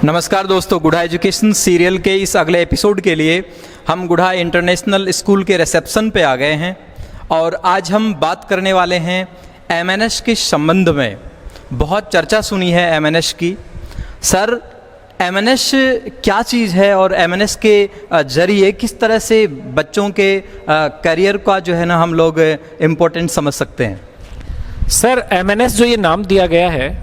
नमस्कार दोस्तों, Gudha education serial के इस अगले एपिसोड के लिए हम गुढ़ा इंटरनेशनल स्कूल के रिसेप्शन पे आ गए हैं और आज हम बात करने वाले हैं एमएनएस के संबंध में। बहुत चर्चा सुनी है एमएनएस की। सर, एमएनएस क्या चीज़ है और एमएनएस के ज़रिए किस तरह से बच्चों के करियर का जो है ना हम लोग इम्पोर्टेंट समझ सकते हैं? सर, एमएनएस जो ये नाम दिया गया है,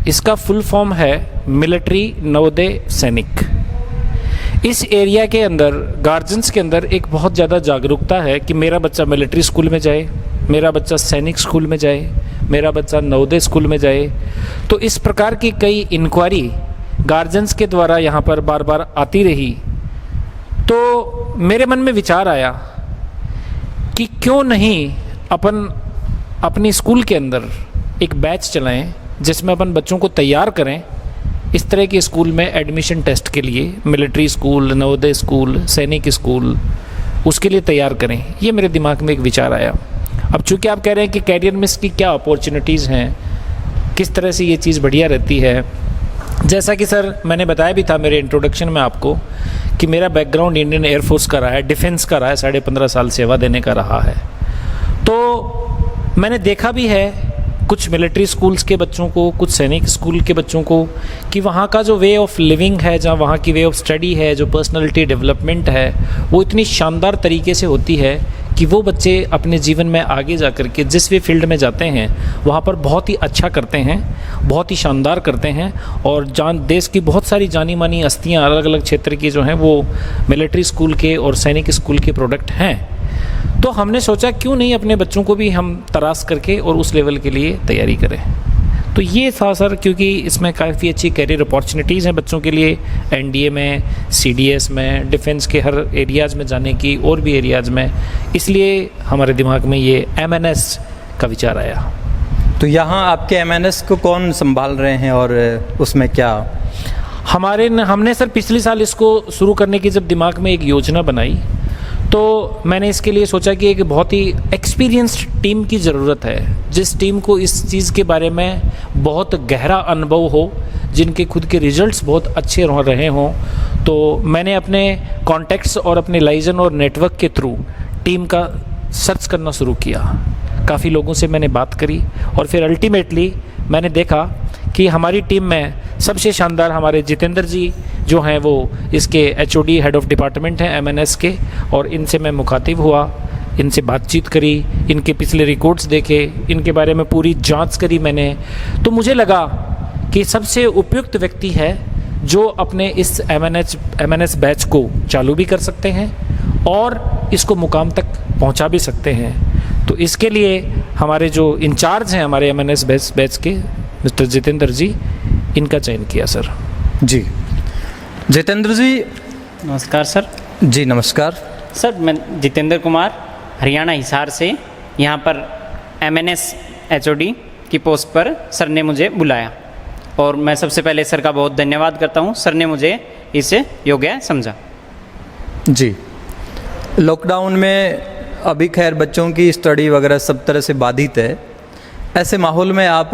इसका फुल फॉर्म है मिलिट्री नवोदय सैनिक। इस एरिया के अंदर गार्जियंस के अंदर एक बहुत ज़्यादा जागरूकता है कि मेरा बच्चा मिलिट्री स्कूल में जाए, मेरा बच्चा सैनिक स्कूल में जाए, मेरा बच्चा नवोदय स्कूल में जाए। तो इस प्रकार की कई इंक्वायरी गार्जियंस के द्वारा यहाँ पर बार बार आती रही। तो मेरे मन में विचार आया कि क्यों नहीं अपन अपनी स्कूल के अंदर एक बैच चलाएं जिसमें अपन बच्चों को तैयार करें इस तरह के स्कूल में एडमिशन टेस्ट के लिए। मिलिट्री स्कूल, नवोदय स्कूल, सैनिक स्कूल, उसके लिए तैयार करें। ये मेरे दिमाग में एक विचार आया। अब चूँकि आप कह रहे हैं कि कैरियर में इसकी क्या अपॉर्चुनिटीज़ हैं, किस तरह से ये चीज़ बढ़िया रहती है, जैसा कि सर मैंने बताया भी था मेरे इंट्रोडक्शन में आपको कि मेरा बैकग्राउंड इंडियन एयरफोर्स का रहा है, डिफेंस का रहा है, 15.5 साल सेवा देने का रहा है। तो मैंने देखा भी है कुछ मिलिट्री स्कूल्स के बच्चों को, कुछ सैनिक स्कूल के बच्चों को, कि वहाँ का जो वे ऑफ लिविंग है, जहाँ वहाँ की वे ऑफ स्टडी है, जो पर्सनालिटी डेवलपमेंट है, वो इतनी शानदार तरीके से होती है कि वो बच्चे अपने जीवन में आगे जा कर के जिस भी फील्ड में जाते हैं वहाँ पर बहुत ही अच्छा करते हैं, बहुत ही शानदार करते हैं। और देश की बहुत सारी जानी मानी हस्तियाँ अलग अलग क्षेत्र की जो हैं वो मिलिट्री स्कूल के और सैनिक स्कूल के प्रोडक्ट हैं। तो हमने सोचा क्यों नहीं अपने बच्चों को भी हम तराश करके और उस लेवल के लिए तैयारी करें। तो ये था सर, क्योंकि इसमें काफ़ी अच्छी कैरियर अपॉर्चुनिटीज़ हैं बच्चों के लिए, एनडीए में, सीडीएस में, डिफेंस के हर एरियाज़ में जाने की, और भी एरियाज़ में, इसलिए हमारे दिमाग में ये एमएनएस का विचार आया। तो यहाँ आपके एमएनएस को कौन संभाल रहे हैं और उसमें क्या? हमने सर पिछले साल इसको शुरू करने की जब दिमाग में एक योजना बनाई तो मैंने इसके लिए सोचा कि एक बहुत ही एक्सपीरियंस्ड टीम की ज़रूरत है, जिस टीम को इस चीज़ के बारे में बहुत गहरा अनुभव हो, जिनके खुद के रिजल्ट्स बहुत अच्छे रहे हों। तो मैंने अपने कॉन्टैक्ट्स और अपने लाइजन और नेटवर्क के थ्रू टीम का सर्च करना शुरू किया। काफ़ी लोगों से मैंने बात करी और फिर अल्टीमेटली मैंने देखा कि हमारी टीम में सबसे शानदार हमारे जितेंद्र जी जो हैं, वो इसके एचओडी हेड ऑफ डिपार्टमेंट हैं एमएनएस के, और इनसे मैं मुखातिब हुआ, इनसे बातचीत करी, इनके पिछले रिकॉर्ड्स देखे, इनके बारे में पूरी जांच करी मैंने। तो मुझे लगा कि सबसे उपयुक्त व्यक्ति है जो अपने इस एमएनएस बैच को चालू भी कर सकते हैं और इसको मुकाम तक पहुंचा भी सकते हैं। तो इसके लिए हमारे जो इंचार्ज हैं हमारे एमएनएस बैच के, मिस्टर जितेंद्र जी, इनका चयन किया सर। जी जितेंद्र जी, नमस्कार सर। जी नमस्कार सर, मैं जितेंद्र कुमार, हरियाणा हिसार से यहाँ पर एमएनएस एचओडी की पोस्ट पर सर ने मुझे बुलाया और मैं सबसे पहले सर का बहुत धन्यवाद करता हूँ। सर ने मुझे इससे योग्य समझा। जी, लॉकडाउन में अभी खैर बच्चों की स्टडी वगैरह सब तरह से बाधित है। ऐसे माहौल में आप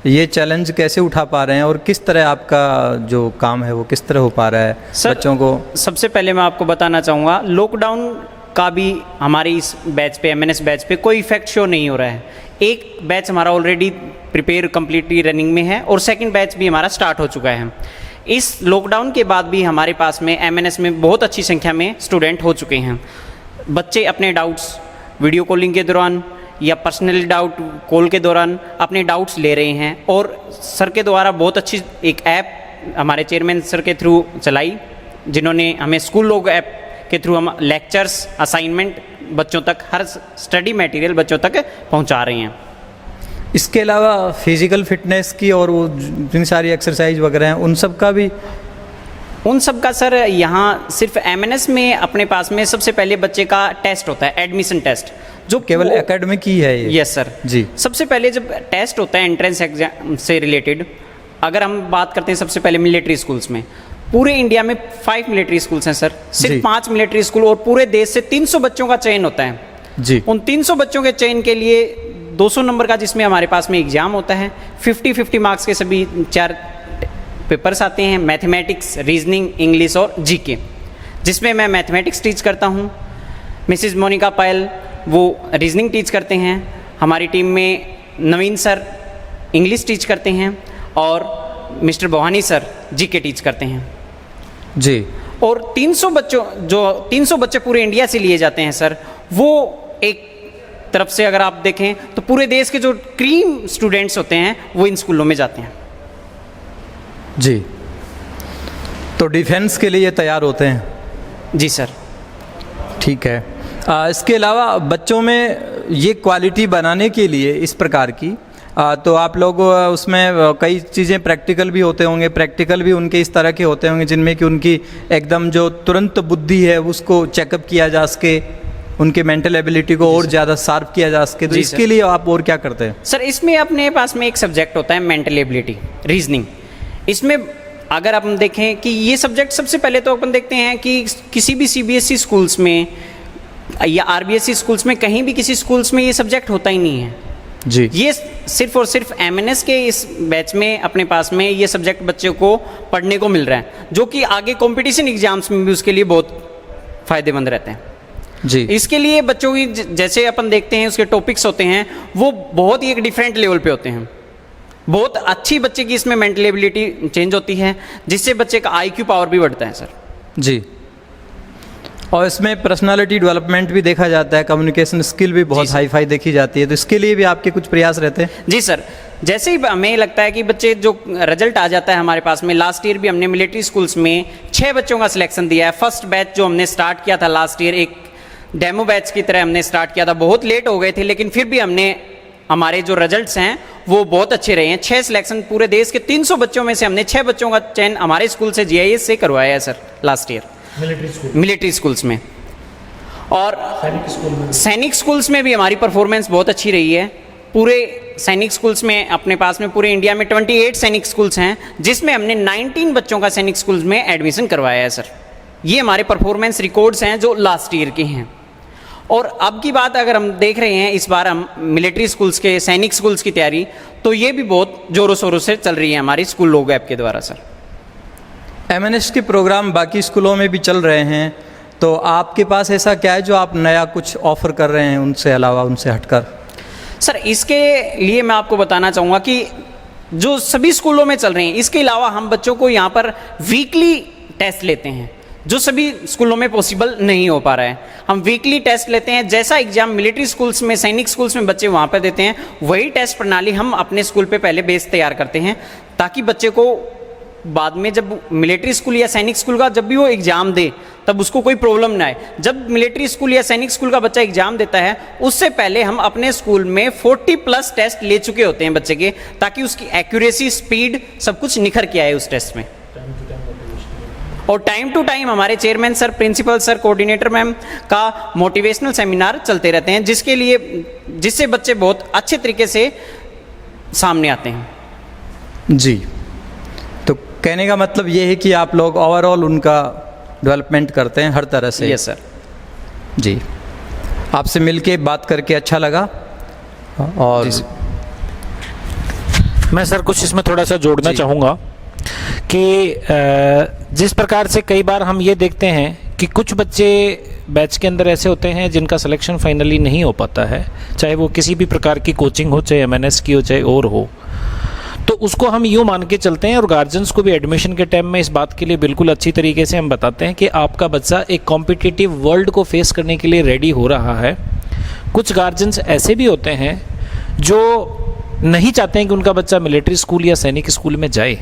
ये चैलेंज कैसे उठा पा रहे हैं और किस तरह आपका जो काम है वो किस तरह हो पा रहा है सर, बच्चों को? सबसे पहले मैं आपको बताना चाहूँगा, लॉकडाउन का भी हमारी इस बैच पे, एमएनएस बैच पे कोई इफेक्ट शो नहीं हो रहा है। एक बैच हमारा ऑलरेडी प्रिपेयर कम्प्लीटली रनिंग में है और सेकंड बैच भी हमारा स्टार्ट हो चुका है। इस लॉकडाउन के बाद भी हमारे पास में एमएनएस में बहुत अच्छी संख्या में स्टूडेंट हो चुके हैं। बच्चे अपने डाउट्स वीडियो कॉलिंग के दौरान या पर्सनल डाउट कॉल के दौरान अपने डाउट्स ले रहे हैं और सर के द्वारा बहुत अच्छी एक ऐप हमारे चेयरमैन सर के थ्रू चलाई, जिन्होंने हमें स्कूल लोग ऐप के थ्रू हम लेक्चर्स, असाइनमेंट बच्चों तक, हर स्टडी मटेरियल बच्चों तक पहुंचा रहे हैं। इसके अलावा फिजिकल फिटनेस की और वो जितनी सारी एक्सरसाइज वगैरह हैं उन सब का सर यहाँ सिर्फ एमएनएस में अपने पास में सबसे पहले बच्चे का टेस्ट होता है, एडमिशन टेस्ट, जो केवल एकेडमिक ही है ये? यस सर जी। सबसे पहले जब टेस्ट होता है एंट्रेंस एग्जाम से रिलेटेड, अगर हम बात करते हैं सबसे पहले मिलिट्री स्कूल्स में, पूरे इंडिया में 5 मिलिट्री स्कूल्स हैं सर, सिर्फ 5 मिलिट्री स्कूल और पूरे देश से 300 बच्चों का चयन होता है जी। उन 300 बच्चों के चयन के लिए 200 नंबर का जिसमें हमारे पास में एग्जाम होता है, 50-50 मार्क्स के सभी 4 पेपर्स आते हैं, मैथमेटिक्स, रीजनिंग, इंग्लिश और जीके, जिसमें मैं मैथमेटिक्स टीच करता हूँ। मिसिज़ मोनिका पायल वो रीजनिंग टीच करते हैं। हमारी टीम में नवीन सर इंग्लिश टीच करते हैं और मिस्टर बोहानी सर जीके टीच करते हैं जी। और 300 बच्चे पूरे इंडिया से लिए जाते हैं सर, वो एक तरफ से अगर आप देखें तो पूरे देश के जो क्रीम स्टूडेंट्स होते हैं वो इन स्कूलों में जाते हैं जी। तो डिफेंस के लिए तैयार होते हैं? जी सर। ठीक है। इसके अलावा बच्चों में ये क्वालिटी बनाने के लिए इस प्रकार की तो आप लोग उसमें कई चीज़ें प्रैक्टिकल भी होते होंगे, प्रैक्टिकल भी उनके इस तरह के होते होंगे जिनमें कि उनकी एकदम जो तुरंत बुद्धि है उसको चेकअप किया जा सके, उनके मेंटल एबिलिटी को और ज़्यादा शार्प किया जा सके। तो इसके लिए आप और क्या करते हैं? सर इसमें अपने पास में एक सब्जेक्ट होता है मेंटल एबिलिटी, रीजनिंग। इसमें अगर आप देखें कि ये सब्जेक्ट सबसे पहले तो अपन देखते हैं कि किसी भी सीबीएसई स्कूल्स में या आरबीएसई स्कूल्स में, कहीं भी किसी स्कूल्स में ये सब्जेक्ट होता ही नहीं है जी। ये सिर्फ और सिर्फ एमएनएस के इस बैच में अपने पास में ये सब्जेक्ट बच्चे को पढ़ने को मिल रहा है, जो कि आगे कंपटीशन एग्जाम्स में भी उसके लिए बहुत फ़ायदेमंद रहते हैं जी। इसके लिए बच्चों की जैसे अपन देखते हैं उसके टॉपिक्स होते हैं वो बहुत ही एक डिफरेंट लेवल पे होते हैं। बहुत अच्छी बच्चे की इसमें मेंटल एबिलिटी चेंज होती है, जिससे बच्चे का आईक्यू पावर भी बढ़ता है सर जी। और इसमें पर्सनालिटी डेवलपमेंट भी देखा जाता है, कम्युनिकेशन स्किल भी बहुत हाई फाई देखी जाती है। तो इसके लिए भी आपके कुछ प्रयास रहते हैं? जी सर। जैसे ही हमें लगता है कि बच्चे जो रिजल्ट आ जाता है हमारे पास में, लास्ट ईयर भी हमने मिलिट्री स्कूल्स में 6 बच्चों का सिलेक्शन दिया है। फर्स्ट बैच जो हमने स्टार्ट किया था लास्ट ईयर, एक डेमो बैच की तरह हमने स्टार्ट किया था, बहुत लेट हो गए थे, लेकिन फिर भी हमारे जो रिजल्ट्स हैं वो बहुत अच्छे रहे हैं। 6 सिलेक्शन पूरे देश के 300 बच्चों में से हमने 6 बच्चों का चयन हमारे स्कूल से जीआईएस से करवाया है sir last year military schools में। और सैनिक स्कूल्स में भी हमारी परफॉर्मेंस बहुत अच्छी रही है। पूरे सैनिक स्कूल्स में अपने पास में पूरे इंडिया में 28 सैनिक स्कूल्स हैं, जिसमें हमने 19 बच्चों का सैनिक स्कूल्स में एडमिशन करवाया है सर। ये हमारे परफॉर्मेंस रिकॉर्ड्स हैं जो लास्ट ईयर के हैं। और अब की बात अगर हम देख रहे हैं, इस बार हम मिलिट्री स्कूल्स के सैनिक स्कूल्स की तैयारी, तो ये भी बहुत ज़ोरों शोरों से चल रही है हमारी स्कूल लोगो ऐप के द्वारा सर। एमएनएस के प्रोग्राम बाकी स्कूलों में भी चल रहे हैं, तो आपके पास ऐसा क्या है जो आप नया कुछ ऑफर कर रहे हैं उनसे अलावा, उनसे हटकर? सर इसके लिए मैं आपको बताना चाहूँगा कि जो सभी स्कूलों में चल रहे हैं, इसके अलावा हम बच्चों को यहाँ पर वीकली टेस्ट लेते हैं, जो सभी स्कूलों में पॉसिबल नहीं हो पा रहा है। हम वीकली टेस्ट लेते हैं, जैसा एग्जाम मिलिट्री स्कूल्स में, सैनिक स्कूल्स में बच्चे वहाँ पर देते हैं, वही टेस्ट प्रणाली हम अपने स्कूल पे पहले बेस तैयार करते हैं, ताकि बच्चे को बाद में जब मिलिट्री स्कूल या सैनिक स्कूल का जब भी वो एग्ज़ाम दे तब उसको कोई प्रॉब्लम ना आए। जब मिलिट्री स्कूल या सैनिक स्कूल का बच्चा एग्ज़ाम देता है, उससे पहले हम अपने स्कूल में 40+ टेस्ट ले चुके होते हैं बच्चे के, ताकि उसकी एक्यूरेसी, स्पीड सब कुछ निखर के आए उस टेस्ट में। और टाइम टू टाइम हमारे chairman sir, principal sir, coordinator ma'am का मोटिवेशनल सेमिनार चलते रहते हैं, जिससे बच्चे बहुत अच्छे तरीके से सामने आते हैं जी। तो कहने का मतलब ये है कि आप लोग ओवरऑल उनका डेवलपमेंट करते हैं हर तरह से? यस सर जी। आपसे मिलके बात करके अच्छा लगा। और मैं सर कुछ इसमें थोड़ा सा जोड़ना चाहूँगा कि जिस प्रकार से कई बार हम ये देखते हैं कि कुछ बच्चे बैच के अंदर ऐसे होते हैं जिनका सिलेक्शन फाइनली नहीं हो पाता है, चाहे वो किसी भी प्रकार की कोचिंग हो, चाहे एमएनएस की हो, चाहे और हो, तो उसको हम यूँ मान के चलते हैं और गार्जियंस को भी एडमिशन के टाइम में इस बात के लिए बिल्कुल अच्छी तरीके से हम बताते हैं कि आपका बच्चा एक कॉम्पिटिटिव वर्ल्ड को फेस करने के लिए रेडी हो रहा है। कुछ गार्जियंस ऐसे भी होते हैं जो नहीं चाहते हैं कि उनका बच्चा मिलिट्री स्कूल या सैनिक स्कूल में जाए,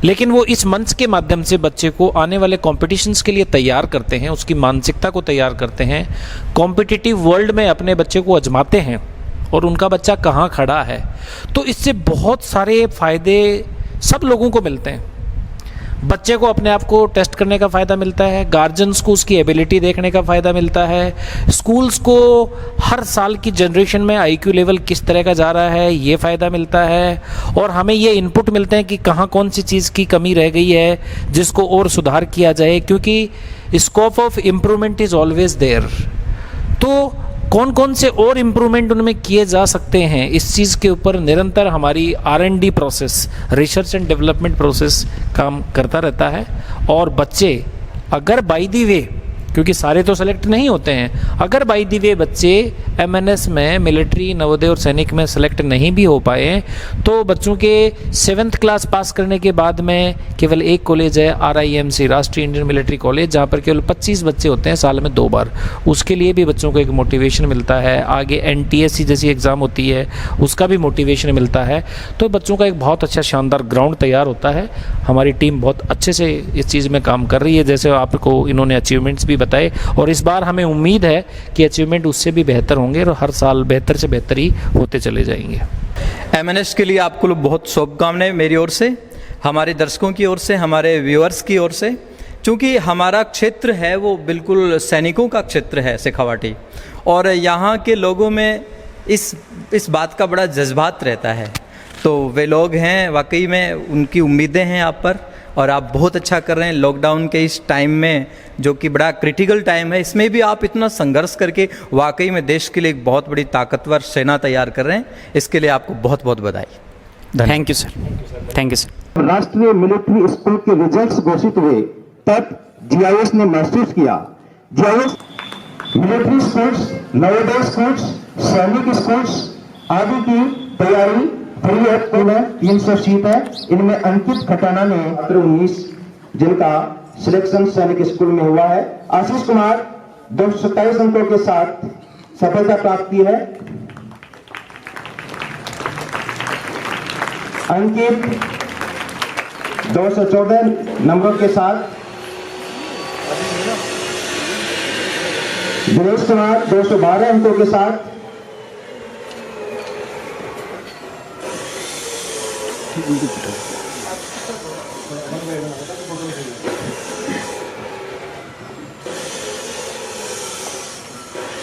लेकिन वो इस मंच के माध्यम से बच्चे को आने वाले कॉम्पिटिशन्स के लिए तैयार करते हैं, उसकी मानसिकता को तैयार करते हैं, कॉम्पिटिटिव वर्ल्ड में अपने बच्चे को आजमाते हैं और उनका बच्चा कहाँ खड़ा है। तो इससे बहुत सारे फ़ायदे सब लोगों को मिलते हैं। बच्चे को अपने आप को टेस्ट करने का फ़ायदा मिलता है, गार्जियंस को उसकी एबिलिटी देखने का फ़ायदा मिलता है, स्कूल्स को हर साल की जनरेशन में आईक्यू लेवल किस तरह का जा रहा है ये फ़ायदा मिलता है, और हमें ये इनपुट मिलते हैं कि कहाँ कौन सी चीज़ की कमी रह गई है जिसको और सुधार किया जाए, क्योंकि scope of improvement is always there. तो कौन कौन से और इम्प्रूवमेंट उनमें किए जा सकते हैं, इस चीज़ के ऊपर निरंतर हमारी R&D process, research and development process काम करता रहता है। और बच्चे अगर बाय द वे, क्योंकि सारे तो सेलेक्ट नहीं होते हैं, अगर बाय द वे बच्चे MNS में, मिलिट्री, नवोदय और सैनिक में सेलेक्ट नहीं भी हो पाए, तो बच्चों के 7th क्लास पास करने के बाद में केवल एक कॉलेज है, RIMC, राष्ट्रीय इंडियन मिलिट्री कॉलेज, जहाँ पर केवल 25 बच्चे होते हैं साल में 2 बार। उसके लिए भी बच्चों को एक मोटिवेशन मिलता है। आगे NTSC जैसी एग्ज़ाम होती है, उसका भी मोटिवेशन मिलता है। तो बच्चों का एक बहुत अच्छा शानदार ग्राउंड तैयार होता है। हमारी टीम बहुत अच्छे से इस चीज़ में काम कर रही है, जैसे आपको इन्होंने अचीवमेंट्स भी बताए, और इस बार हमें उम्मीद है कि अचीवमेंट उससे भी बेहतर होंगे और हर साल बेहतर से बेहतर ही होते चले जाएंगे। MNS के लिए आपको बहुत शुभकामनाएं मेरी ओर से, हमारे दर्शकों की ओर से, हमारे व्यूअर्स की ओर से। क्योंकि हमारा क्षेत्र है वो बिल्कुल सैनिकों का क्षेत्र है शेखावाटी, और यहाँ के लोगों में इस बात का बड़ा जज्बात रहता है। तो वे लोग हैं, वाकई में उनकी उम्मीदें हैं आप पर, और आप बहुत अच्छा कर रहे हैं। लॉकडाउन के इस टाइम में, जो कि बड़ा क्रिटिकल टाइम है, इसमें भी आप इतना संघर्ष करके वाकई में देश के लिए एक बहुत बड़ी ताकतवर सेना तैयार कर रहे हैं। इसके लिए आपको बहुत बहुत बधाई। Thank you sir, thank you sir. राष्ट्रीय मिलिट्री स्कूल के रिजल्ट्स घोषित हुए तब GIS ने महसूस किया, GIS military schools, Navodaya schools, सैनिक स्कूल्स आदि की तैयारी बड़ी महत्वपूर्ण है। 300 सीट है, इनमें अंकित खटाना ने मात्र 19 जिनका सिलेक्शन सैनिक स्कूल में हुआ है। आशीष कुमार 227 अंकों के साथ सफलता प्राप्त की है। अंकित 214 नंबरों के साथ, दिनेश कुमार 212 अंकों के साथ,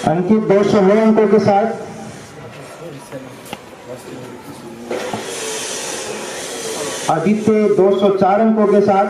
अंकित 209 अंकों के साथ, आदित्य 204 अंकों के साथ,